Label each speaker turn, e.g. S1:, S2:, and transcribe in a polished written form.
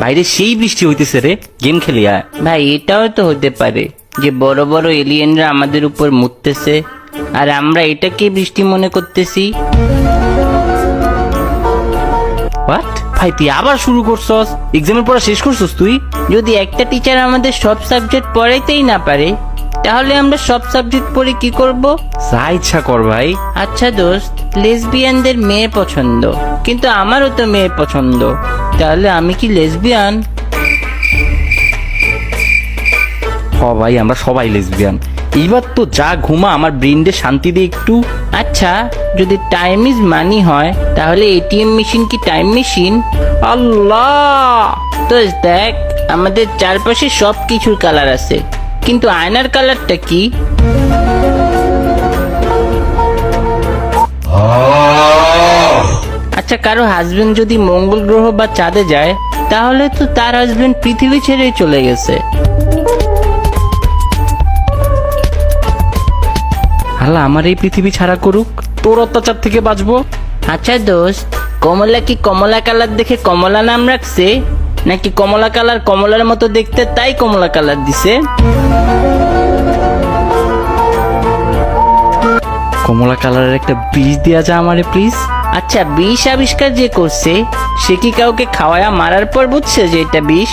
S1: বাইরে সেই বৃষ্টি হইতেছে রে, গেম খেলি আয়।
S2: ভাই এটাও তো হতে পারে যে বড় বড় এলিয়েনরা আমাদের উপর মুততেছে আর আমরা এটাকে বৃষ্টি মনে করতেছি।
S1: হোয়াট ভাই, তুই আবার শুরু করছস? এক্সামের পড়া শেষ করছস তুই?
S2: যদি একটা টিচার আমাদের সব সাবজেক্ট পড়াইতেই না পারে তাহলে আমরা সব সাবজেক্ট পড়ে কি করব?
S1: যা ইচ্ছা কর ভাই।
S2: আচ্ছা দোস্ত, লেসবিয়ানদের মেয়ে পছন্দ, কিন্তু আমারও তো মেয়ে পছন্দ, তাহলে আমি কি লেসবিয়ান?
S1: হ ভাই, আমরা সবাই লেসবিয়ান। এইবার তো যা ঘুমা, আমার ব্রেনডে শান্তি দে একটু।
S2: আচ্ছা, যদি টাইম ইজ মানি হয় তাহলে এটিএম মেশিন কি টাইম মেশিন?
S1: আল্লাহ,
S2: তো দেখ, আমাদের চারপাশে সব কিছুর কালার আছে, কিন্তু আয়নার কালারটা কি? আচ্ছা, কারো হাজবেন্ড যদি মঙ্গল গ্রহ বা চাঁদে যায় তাহলে তো তার হাজবেন্ড পৃথিবী ছেড়ে চলে গেছে।
S1: আল্লাহ আমার এই পৃথিবী ছাড়া করুক, তোর অত্যাচার থেকে বাঁচবো।
S2: আচ্ছা দোস্ত, কমলা কি কমলা কালার দেখে কমলা নাম রাখছে, নাকি কমলা কালার কমলার মতো দেখতে তাই কমলা কালার দিছে?
S1: কমলা কালারের একটা বীজ দেয়া যা আমারে প্লিজ।
S2: আচ্ছা, বিষ আবিষ্কার যে করছে সে কি কাউকে খাওয়ায়া মারার পর বুঝছে যে এটা বিষ?